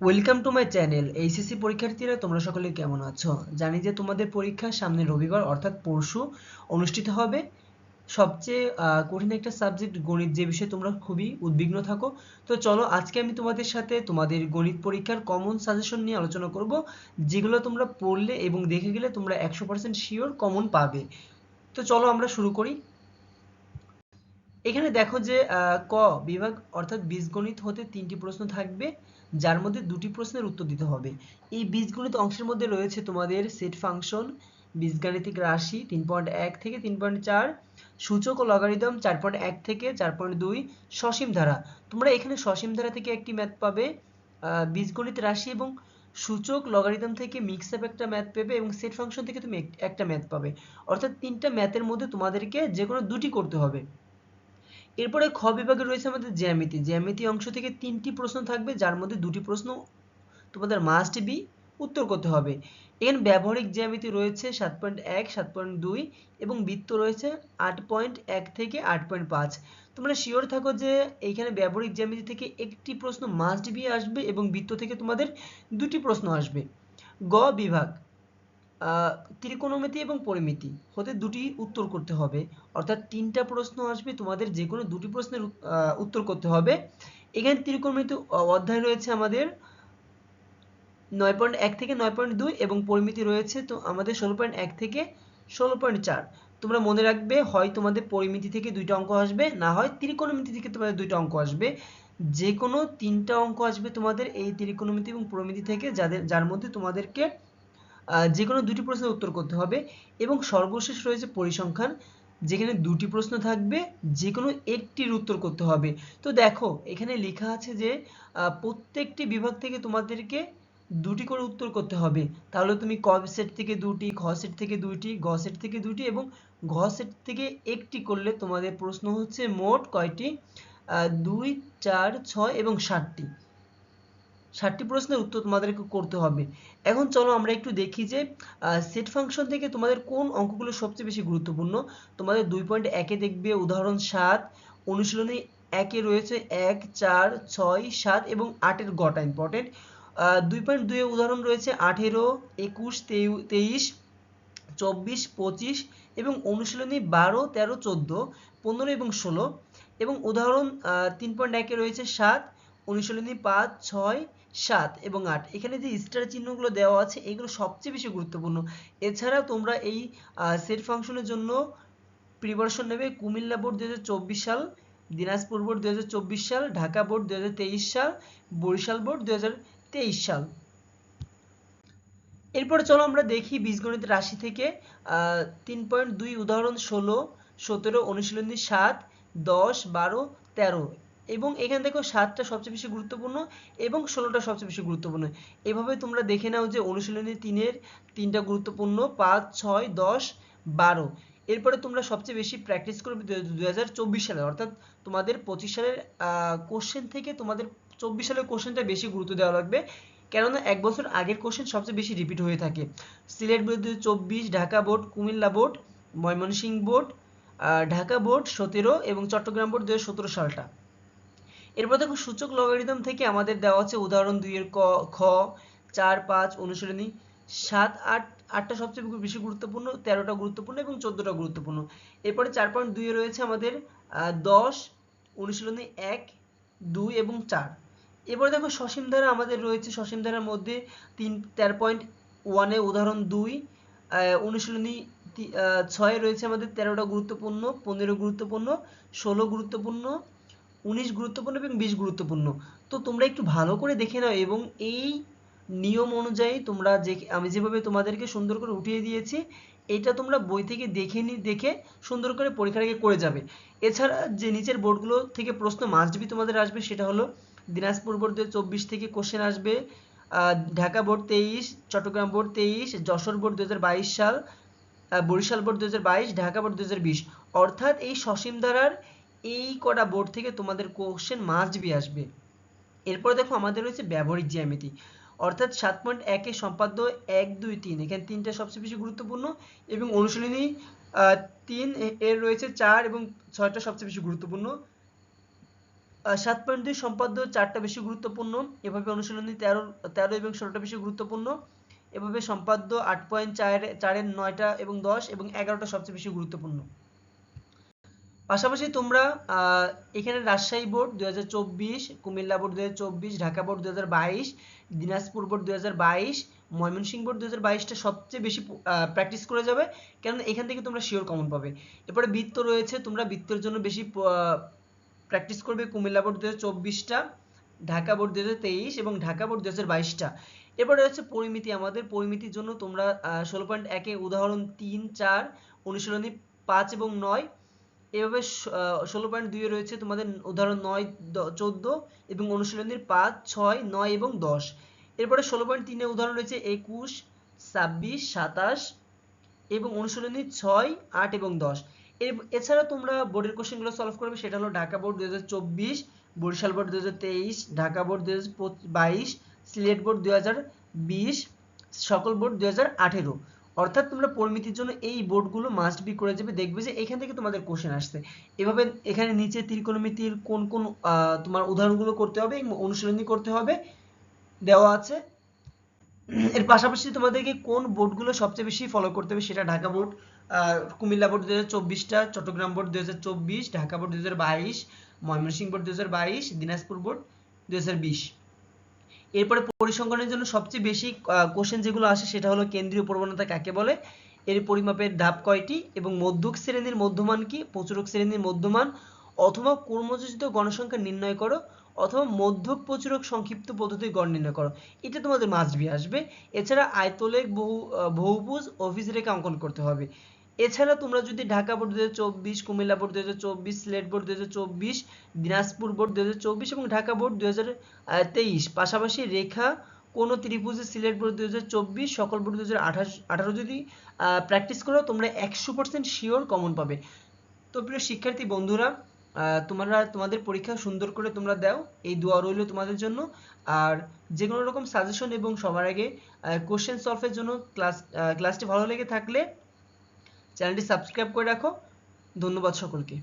Welcome to my channel. HSC পরীক্ষার্থীরা তোমরা সকলে কেমন আছো? জানি যে তোমাদের পরীক্ষা সামনে রবিবার অর্থাৎ পরশু অনুষ্ঠিত হবে। সবচেয়ে কঠিন একটা সাবজেক্ট গণিত, যে বিষয়ে তোমরা খুবই উদ্বিগ্ন থাকো। তো চলো আজকে আমি তোমাদের সাথে তোমাদের গণিত পরীক্ষার কমন সাজেশন নিয়ে আলোচনা করব, যেগুলো তোমরা পড়লে এবং দেখে গেলে তোমরা 100% শিওর কমন পাবে। তো চলো আমরা শুরু করি। এখানে দেখো যে ক বিভাগ অর্থাৎ বীজগণিত হতে 3টি প্রশ্ন থাকবে, যার মধ্যে 2টি প্রশ্নের উত্তর দিতে হবে। এই বীজগণিত অংশের মধ্যে রয়েছে তোমাদের সেট ফাংশন, বীজগাণিতিক রাশি 3.1 থেকে 3.4, সূচক ও লগারিদম 4.1 থেকে 4.2, সসীম ধারা। তোমরা এখানে সসীম ধারা থেকে একটি ম্যাথ পাবে, বীজগণিত রাশি এবং সূচক লগারিদম থেকে মিক্স আপ একটা ম্যাথ পাবে, এবং সেট ফাংশন থেকে তুমি একটা ম্যাথ পাবে। অর্থাৎ 3টা ম্যাথের মধ্যে তোমাদেরকে যে কোনো 2টি করতে হবে। এরপরে খ বিভাগে রয়েছে আমাদের জ্যামিতি। জ্যামিতি অংশ থেকে 3টি প্রশ্ন থাকবে, যার মধ্যে 2টি প্রশ্ন তোমাদের মাস্ট বি উত্তর করতে হবে। এখানে ব্যবহারিক জ্যামিতি রয়েছে 7.1, 7.2 এবং বৃত্ত রয়েছে 8.1 থেকে 8.5। তোমরা শিওর থাকো যে এইখানে ব্যবহারিক জ্যামিতি থেকে একটি প্রশ্ন মাস্ট বি আসবে এবং বৃত্ত থেকে তোমাদের 2টি প্রশ্ন আসবে। গ বিভাগ ত্রিকোণমিতি এবং পরিমিতি হতে 2টি উত্তর করতে হবে, অর্থাৎ 3টা প্রশ্ন আসবে, তোমাদের যে কোনো 2টি প্রশ্নের উত্তর করতে হবে। এখানে ত্রিকোণমিতি অধ্যায় রয়েছে আমাদের 9.1 থেকে 9.2 এবং পরিমিতি রয়েছে তো আমাদের 16.1 থেকে 16.4। তোমরা মনে রাখবে, হয় তোমাদের পরিমিতি থেকে 2টা অঙ্ক আসবে, না হয় ত্রিকোণমিতি থেকে তোমাদের 2টা অঙ্ক আসবে। যে কোনো 3টা অঙ্ক আসবে তোমাদের এই ত্রিকোণমিতি এবং পরিমিতি থেকে, যার মধ্যে তোমাদেরকে যে কোনো 2টি প্রশ্নের উত্তর করতে হবে। এবং সর্বশেষ রয়েছে পরিসংখ্যান, যেখানে 2টি প্রশ্ন থাকবে, যে কোনো একটির উত্তর করতে হবে। তো দেখো এখানে লেখা আছে যে প্রত্যেকটি বিভাগ থেকে তোমাদেরকে 2টি করে উত্তর করতে হবে। তাহলে তুমি ক সেট থেকে 2টি, খ সেট থেকে 2টি, গ সেট থেকে 2টি এবং ঘ সেট থেকে একটি করলে তোমাদের প্রশ্ন হচ্ছে মোট কয়টি? 2, 4, 6 এবং 7টি। 7টি প্রশ্নের উত্তর তোমাদেরকে করতে হবে। এখন চলো আমরা একটু দেখি যে সেট ফাংশন থেকে তোমাদের কোন অঙ্কগুলো সবচেয়ে বেশি গুরুত্বপূর্ণ। তোমাদের 2.1-এ দেখবে উদাহরণ 7, অনুশীলনী 1-এ রয়েছে 1, 4, 6, 7 এবং 8-এর গটা ইম্পর্টেন্ট। 2.2-এ উদাহরণ রয়েছে 18, 21, 23, 24, 25 এবং অনুশীলনী 12, 13, 14, 15 এবং 16 এবং উদাহরণ 3.1-এ রয়েছে 7, অনুশীলনী 5, 6, 7 এবং 8। এখানে যে স্টার চিহ্নগুলো দেওয়া আছে এগুলো সবচেয়ে বেশি গুরুত্বপূর্ণ। এছাড়া তোমরা এই সেট ফাংশনের জন্য প্রিপারেশন নেবে কুমিল্লা বোর্ড 2024 সাল, দিনাজপুর বোর্ড 2024 সাল, ঢাকা বোর্ড 2023 সাল, বরিশাল বোর্ড 2023 সাল। এরপরে চলো আমরা দেখি বীজগণিত রাশি থেকে 3.2 উদাহরণ 16, 17, অনুশীলনী 7, 10, 12, 13 এবং এখানে দেখো 7টা সবচেয়ে বেশি গুরুত্বপূর্ণ এবং 16টা সবচেয়ে বেশি গুরুত্বপূর্ণ। এভাবে তোমরা দেখে নাও যে অনুশীলনী 3-এর 3টা গুরুত্বপূর্ণ, 5, 6, 10, 12। এরপরে তোমরা সবচেয়ে বেশি প্র্যাকটিস করবে 2024 সালে, অর্থাৎ তোমাদের 25 সালের কোশ্চেন থেকে তোমাদের 24 সালের কোশ্চেনটা বেশি গুরুত্ব দেওয়া লাগবে, কেননা 1 বছর আগের কোশ্চেন সবচেয়ে বেশি রিপিট হয়ে থাকে। Sylhet board 2024, Dhaka board, Comilla board, Mymensingh board, Dhaka board 17 এবং চট্টগ্রাম বোর্ড 2017 সালটা। এরপর দেখো সূচক লগারিদম থেকে আমাদের দেওয়া আছে উদাহরণ 2-এর খ, 4, 5, অনুশীলনী 7, 8, 8টা সবচেয়ে বেশি গুরুত্বপূর্ণ, 13টা গুরুত্বপূর্ণ এবং 14টা গুরুত্বপূর্ণ। এরপরে 4.2-এ রয়েছে আমাদের 10, অনুশীলনী 1, 2 এবং 4। এবারে দেখো সসীম ধারা আমাদের রয়েছে, সসীম ধারার মধ্যে 13.1-এ উদাহরণ 2, অনুশীলনী 6-এ রয়েছে আমাদের 13টা গুরুত্বপূর্ণ, 15 গুরুত্বপূর্ণ, 16 গুরুত্বপূর্ণ, 19 গুরুত্বপূর্ণ এবং 20 গুরুত্বপূর্ণ। তো তোমরা একটু ভালো করে দেখে নাও এবং এই নিয়ম অনুযায়ী তোমরা আমি যেভাবে তোমাদেরকে সুন্দর করে উঠিয়ে দিয়েছি, এটা তোমরা বই থেকে দেখে সুন্দর করে পরীক্ষার আগে করে যাবে। এছাড়া যে নিচের বোর্ডগুলো থেকে প্রশ্ন মাস্ট বি তোমাদের আসবে, সেটা হলো দিনাজপুর বোর্ড 2024 থেকে কোশ্চেন আসবে, Dhaka board 23, Chattogram board 23, Jashore board 2022 সাল, বরিশাল বোর্ড 2022, ঢাকা বোর্ড 2020। অর্থাৎ এই সসীম ধারার এই কটা বোর্ড থেকে তোমাদের কোশ্চেন মাস্ট বি আসবে। এরপরে দেখো আমাদের রয়েছে ব্যবহারিক জ্যামিতি, অর্থাৎ 7.1 এর সম্পাদ্য 1, 2, 3, এখানে 3টা সবচেয়ে বেশি গুরুত্বপূর্ণ এবং অনুশীলনী 3 এর রয়েছে 4 এবং 6টা সবচেয়ে বেশি গুরুত্বপূর্ণ। 7.2 সম্পাদ্য 4টা বেশি গুরুত্বপূর্ণ, এভাবে অনুশীলনী 13 এবং 16টা বেশি গুরুত্বপূর্ণ, এভাবে সম্পাদ্য 8.4 এর 9টা এবং 10 এবং 11টা সবচেয়ে বেশি গুরুত্বপূর্ণ। পাশাপাশি তোমরা এখানে Rajshahi board 2024, Comilla board 2024, Dhaka board 2022, Dinajpur board 2022, Mymensingh board 2022টা সবচেয়ে বেশি প্র্যাকটিস করে যাবে, কারণ এখান থেকে তোমরা শিওর কমন পাবে। এরপরে বৃত্ত রয়েছে, তোমরা বৃত্তের জন্য বেশি প্র্যাকটিস করবে কুমিল্লা বোর্ড 2024টা, ঢাকা বোর্ড 2023 এবং ঢাকা বোর্ড 2022টা। এরপরে হচ্ছে পরিমিতি, আমাদের পরিমিতির জন্য তোমরা 16.1 এ উদাহরণ 3, 4, অনুশীলনী 5 এবং 9, এভাবে 16.2 রয়েছে তোমাদের উদাহরণ 9, 14 এবং অনুশীলনীর 5, 6, 9 এবং 10। এরপরে 16.3 উদাহরণ রয়েছে 21, 26, 27 এবং অনুশীলনী 6, 8 এবং 10। এছাড়া তোমরা বোর্ডের কোশ্চেনগুলো সলভ করবে, সেটা হলো Dhaka board 2024, Barishal board 2023, Dhaka board 2022, Sylhet board 2020, সকল বোর্ড 2018। অর্থাৎ তোমরা পরিমিতির জন্য এই বোর্ডগুলো মাস্ট বি করে যাবে, দেখবে যে এখান থেকে তোমাদের কোশ্চেন আসছে। এভাবে এখানে নিচে ত্রিকোণমিতির কোন কোন তোমার উদাহরণগুলো করতে হবে এবং অনুশীলনী করতে হবে দেওয়া আছে। এর পাশাপাশি তোমাদেরকে কোন বোর্ডগুলো সবচেয়ে বেশি ফলো করতে হবে, সেটা ঢাকা বোর্ড, কুমিল্লা বোর্ড 2024টা, Chittagong board 2024, Dhaka board 2022, Mymensingh board 2022, Dinajpur board 2020। এরপরে পরিসংখ্যানের জন্য সবচেয়ে বেশি কোশ্চেন যেগুলো আসে সেটা হলো কেন্দ্রীয় প্রবণতা কাকে বলে, এর পরিমাপের ধাপ কয়টি এবং মধ্যক শ্রেণীর মধ্যমান কি, প্রচুরক শ্রেণীর মধ্যমান, অথবা কর্মযোজিত গণসংখ্যা নির্ণয় করো, অথবা মধ্যক প্রচুরক সংক্ষিপ্ত পদ্ধতি গড় নির্ণয় করো। এটা তোমাদের মাস্ট বি আসবে। এছাড়া আয়তলেখ, বহুভুজ, অভিযোরেখা অঙ্কন করতে হবে। এছাড়া তোমরা যদি Dhaka board 2024, Comilla board 2024, Sylhet board 2024, Dinajpur board 2024 এবং ঢাকা বোর্ড 2023 পাশাপাশি রেখা কোন ত্রিভুজে সিলেট বোর্ড 2024, সকল বোর্ড 2018 যদি প্র্যাকটিস করো, তোমরা 100% শিওর কমন পাবে। তো প্রিয় শিক্ষার্থী বন্ধুরা, তোমরা তোমাদের পরীক্ষা সুন্দর করে তোমরা দাও, এই দোয়া রইল তোমাদের জন্য। আর যে কোনো রকম সাজেশন এবং সবার আগে কোশ্চেন সলভের জন্য ক্লাসটি ভালো লেগে থাকলে চ্যানেলটি সাবস্ক্রাইব করে রাখো। ধন্যবাদ সকলকে।